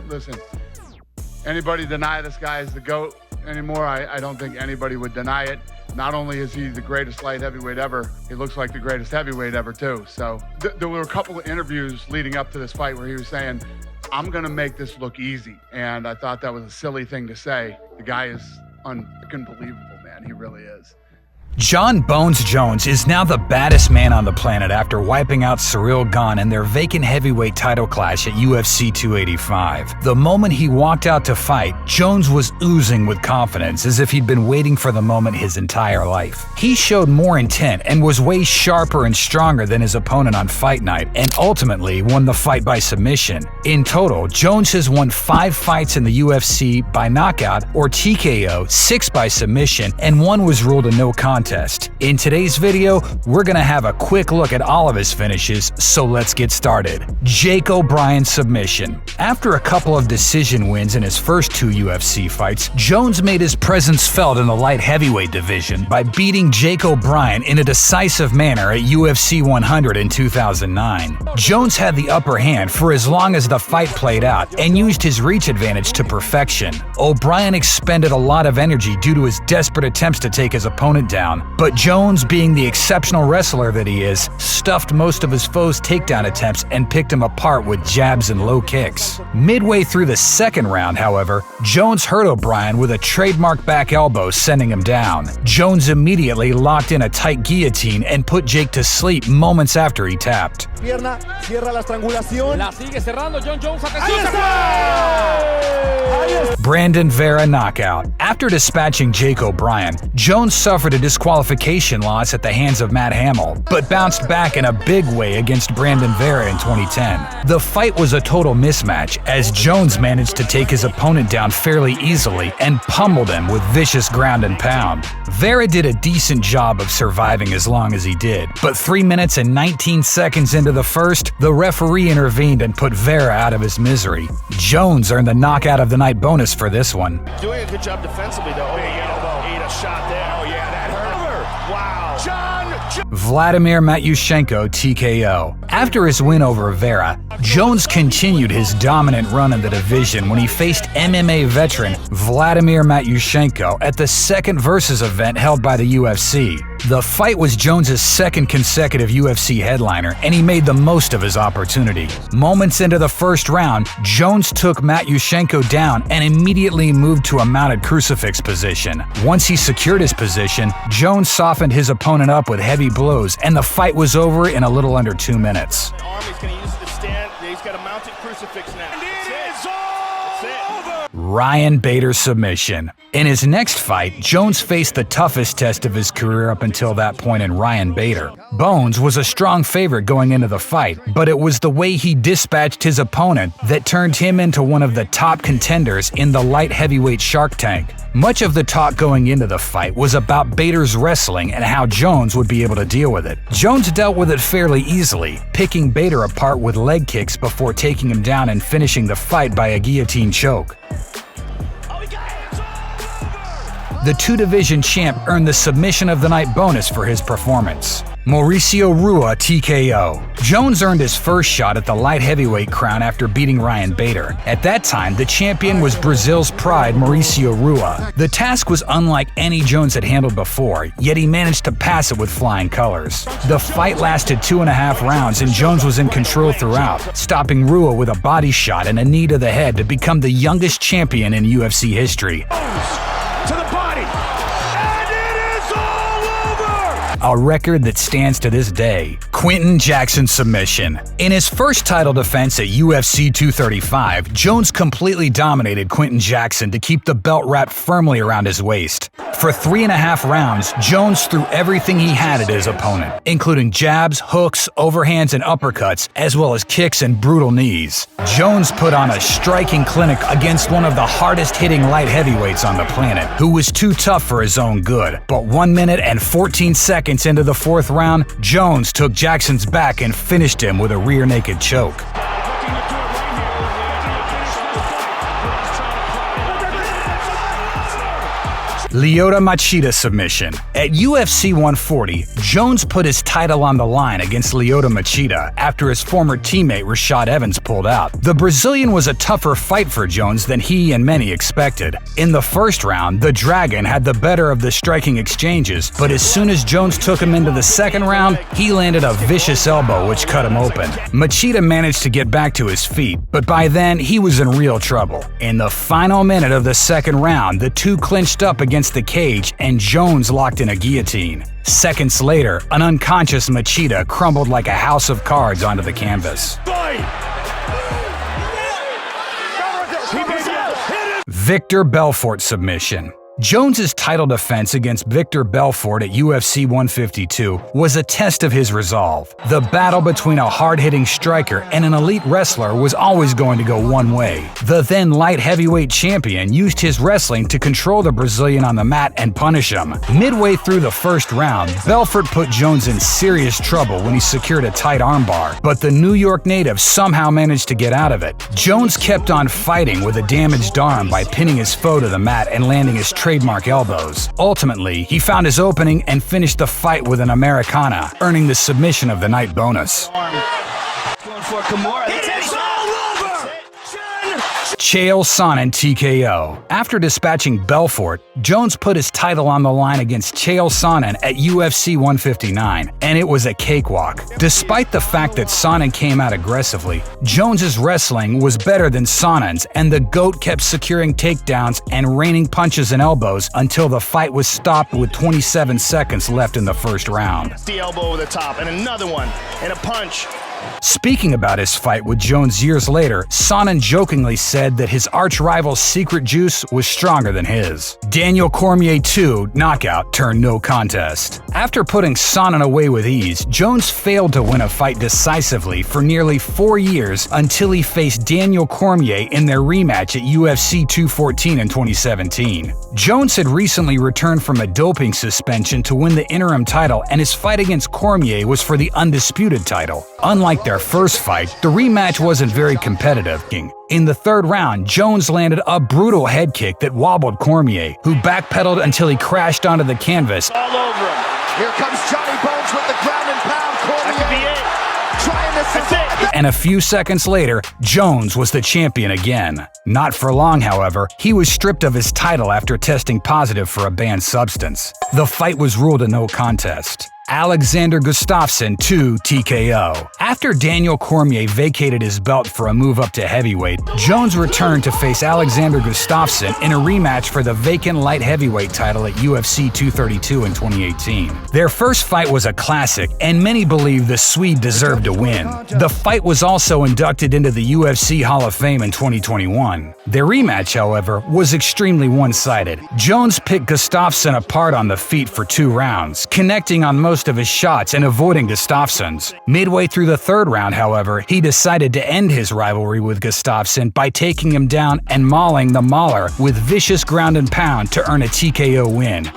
Listen, anybody deny this guy is the GOAT anymore? I don't think anybody would deny it. Not only is he the greatest light heavyweight ever, he looks like the greatest heavyweight ever too. So there were a couple of interviews leading up to this fight where he was saying, I'm gonna make this look easy. And I thought that was a silly thing to say. The guy is unbelievable, man. He really is. Jon Bones Jones is now the baddest man on the planet after wiping out Ciryl Gane in their vacant heavyweight title clash at UFC 285. The moment he walked out to fight, Jones was oozing with confidence as if he'd been waiting for the moment his entire life. He showed more intent and was way sharper and stronger than his opponent on fight night and ultimately won the fight by submission. In total, Jones has won 5 fights in the UFC by knockout or TKO, 6 by submission, and 1 was ruled a no contest. In today's video, we're gonna have a quick look at all of his finishes, so let's get started. Jake O'Brien submission. After a couple of decision wins in his first 2 UFC fights, Jones made his presence felt in the light heavyweight division by beating Jake O'Brien in a decisive manner at UFC 100 in 2009. Jones had the upper hand for as long as the fight played out and used his reach advantage to perfection. O'Brien expended a lot of energy due to his desperate attempts to take his opponent down, but Jones, being the exceptional wrestler that he is, stuffed most of his foe's takedown attempts and picked him apart with jabs and low kicks. Midway through the second round, however, Jones hurt O'Brien with a trademark back elbow, sending him down. Jones immediately locked in a tight guillotine and put Jake to sleep moments after he tapped. Pierna, cierra la estrangulación. La sigue cerrando Jon Jones. Brandon Vera knockout. After dispatching Jake O'Brien, Jones suffered a disqualification loss at the hands of Matt Hamill, but bounced back in a big way against Brandon Vera in 2010. The fight was a total mismatch, as Jones managed to take his opponent down fairly easily and pummeled him with vicious ground and pound. Vera did a decent job of surviving as long as he did, but 3 minutes and 19 seconds into the first, the referee intervened and put Vera out of his misery. Jones earned the knockout of the night bonus for this one. Doing a good job defensively though. Big elbow. Ate a shot there. Oh yeah, that hurt. Wow. Jon. Vladimir Matyushenko TKO. After his win over Vera, Jones continued his dominant run in the division when he faced MMA veteran Vladimir Matyushenko at the second Versus event held by the UFC. The fight was Jones' second consecutive UFC headliner, and he made the most of his opportunity. Moments into the first round, Jones took Matyushenko down and immediately moved to a mounted crucifix position. Once he secured his position, Jones softened his opponent up with heavy blows, and the fight was over in a little under 2 minutes. Army's gonna use it to stand. He's got a mounted crucifix now. And it is over. Ryan Bader submission. In his next fight, Jones faced the toughest test of his career up until that point in Ryan Bader. Bones was a strong favorite going into the fight, but it was the way he dispatched his opponent that turned him into one of the top contenders in the light heavyweight Shark Tank. Much of the talk going into the fight was about Bader's wrestling and how Jones would be able to deal with it. Jones dealt with it fairly easily, picking Bader apart with leg kicks before taking him down and finishing the fight by a guillotine choke. The 2-division champ earned the submission of the night bonus for his performance. Mauricio Rua TKO. Jones earned his first shot at the light heavyweight crown after beating Ryan Bader. At that time, the champion was Brazil's pride, Mauricio Rua. The task was unlike any Jones had handled before, yet he managed to pass it with flying colors. The fight lasted 2.5 rounds and Jones was in control throughout, stopping Rua with a body shot and a knee to the head to become the youngest champion in UFC history. To the body. And it is all over. A record that stands to this day. Quinton Jackson submission. In his first title defense at UFC 235, Jones completely dominated Quinton Jackson to keep the belt wrapped firmly around his waist. For 3.5 rounds, Jones threw everything he had at his opponent, including jabs, hooks, overhands, and uppercuts, as well as kicks and brutal knees. Jones put on a striking clinic against one of the hardest-hitting light heavyweights on the planet, who was too tough for his own good. But 1 minute and 14 seconds into the 4th round, Jones took Jackson's back and finished him with a rear naked choke. Lyoto Machida submission. At UFC 140, Jones put his title on the line against Lyoto Machida after his former teammate Rashad Evans pulled out. The Brazilian was a tougher fight for Jones than he and many expected. In the 1st round, the Dragon had the better of the striking exchanges, but as soon as Jones took him into the 2nd round, he landed a vicious elbow which cut him open. Machida managed to get back to his feet, but by then he was in real trouble. In the final minute of the 2nd round, the two clinched up against the cage and Jones locked in a guillotine. Seconds later, an unconscious Machida crumbled like a house of cards onto the canvas. Vitor Belfort submission. Jones's title defense against Vitor Belfort at UFC 152 was a test of his resolve. The battle between a hard-hitting striker and an elite wrestler was always going to go one way. The then light heavyweight champion used his wrestling to control the Brazilian on the mat and punish him. Midway through the 1st round, Belfort put Jones in serious trouble when he secured a tight armbar, but the New York native somehow managed to get out of it. Jones kept on fighting with a damaged arm by pinning his foe to the mat and landing his trademark elbows. Ultimately, he found his opening and finished the fight with an Americana, earning the submission of the night bonus. Going for Cormier. It's all over! Chael Sonnen TKO. After dispatching Belfort, Jones put his title on the line against Chael Sonnen at UFC 159, and it was a cakewalk. Despite the fact that Sonnen came out aggressively, Jones's wrestling was better than Sonnen's, and the GOAT kept securing takedowns and raining punches and elbows until the fight was stopped with 27 seconds left in the 1st round. The elbow over the top, and another one, and a punch. Speaking about his fight with Jones years later, Sonnen jokingly said that his arch-rival's secret juice was stronger than his. Daniel Cormier 2 knockout turned no contest. After putting Sonnen away with ease, Jones failed to win a fight decisively for nearly 4 years until he faced Daniel Cormier in their rematch at UFC 214 in 2017. Jones had recently returned from a doping suspension to win the interim title, and his fight against Cormier was for the undisputed title. Unlike their first fight, the rematch wasn't very competitive. In the 3rd round, Jones landed a brutal head kick that wobbled Cormier, who backpedaled until he crashed onto the canvas. All over him. Here comes Johnny Bones with the ground and pound. Cormier That could be it. trying to survive. And a few seconds later, Jones was the champion again. Not for long, however, he was stripped of his title after testing positive for a banned substance. The fight was ruled a no contest. Alexander Gustafson TKO. After Daniel Cormier vacated his belt for a move up to heavyweight, Jones returned to face Alexander Gustafson in a rematch for the vacant light heavyweight title at UFC 232 in 2018. Their first fight was a classic, and many believe the Swede deserved to win. The fight was also inducted into the UFC Hall of Fame in 2021. Their rematch, however, was extremely one-sided. Jones picked Gustafson apart on the feet for 2 rounds, connecting on most of his shots and avoiding Gustafson's. Midway through the 3rd round, however, he decided to end his rivalry with Gustafson by taking him down and mauling the mauler with vicious ground and pound to earn a TKO win.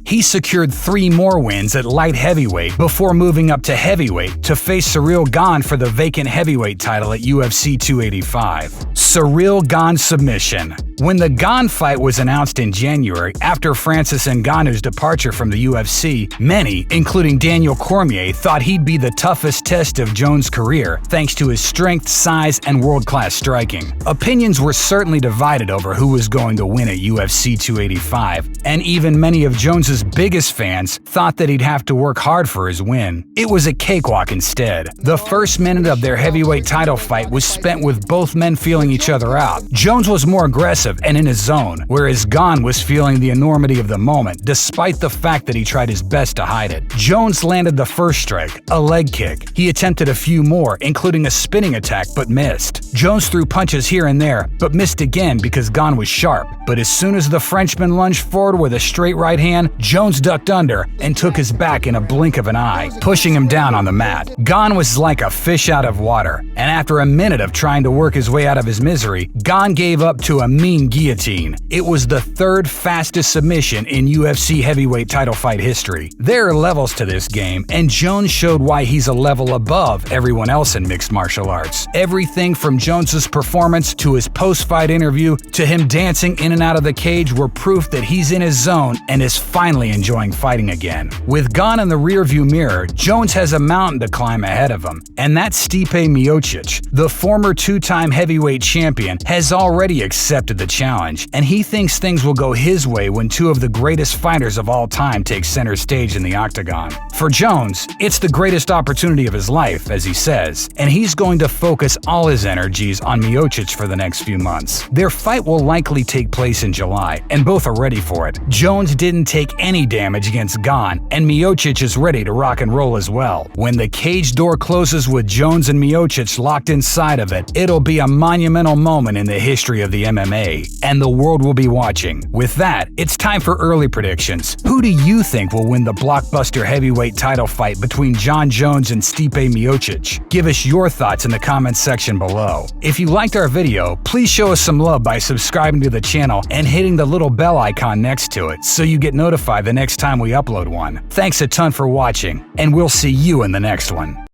He secured 3 more wins at light heavyweight before moving up to heavyweight to face Ciryl Gane for the vacant heavyweight title at UFC 285. Ciryl Gane submission. When the Gane fight was announced in January after Francis Ngannou's departure from the UFC, many, including Daniel Cormier, thought he'd be the toughest test of Jones' career thanks to his strength, size, and world-class striking. Opinions were certainly divided over who was going to win at UFC 285, and even many of Jones's biggest fans thought that he'd have to work hard for his win. It was a cakewalk instead. The first minute of their heavyweight title fight was spent with both men feeling each other out. Jones was more aggressive aggressive and in his zone, whereas Gane was feeling the enormity of the moment despite the fact that he tried his best to hide it. Jones landed the first strike, a leg kick. He attempted a few more, including a spinning attack, but missed. Jones threw punches here and there, but missed again because Gane was sharp. But as soon as the Frenchman lunged forward with a straight right hand, Jones ducked under and took his back in a blink of an eye, pushing him down on the mat. Gane was like a fish out of water, and after a minute of trying to work his way out of his misery, Gane gave up to a mean guillotine. It was the third fastest submission in UFC heavyweight title fight history. There are levels to this game, and Jones showed why he's a level above everyone else in mixed martial arts. Everything from Jones's performance to his post-fight interview to him dancing in and out of the cage were proof that he's in his zone and is finally enjoying fighting again. With Gane in the rearview mirror, Jones has a mountain to climb ahead of him, and that's Stipe Miocic. The former two-time heavyweight champion has already accepted the challenge, and he thinks things will go his way when two of the greatest fighters of all time take center stage in the octagon. For Jones, it's the greatest opportunity of his life, as he says, and he's going to focus all his energies on Miocic for the next few months. Their fight will likely take place in July, and both are ready for it. Jones didn't take any damage against Gane, and Miocic is ready to rock and roll as well. When the cage door closes with Jones and Miocic locked inside of it, it'll be a monumental moment in the history of the MMA, and the world will be watching. With that, it's time for early predictions. Who do you think will win the blockbuster heavyweight title fight between Jon Jones and Stipe Miocic? Give us your thoughts in the comments section below. If you liked our video, please show us some love by subscribing to the channel and hitting the little bell icon next to it so you get notified the next time we upload one. Thanks a ton for watching, and we'll see you in the next one.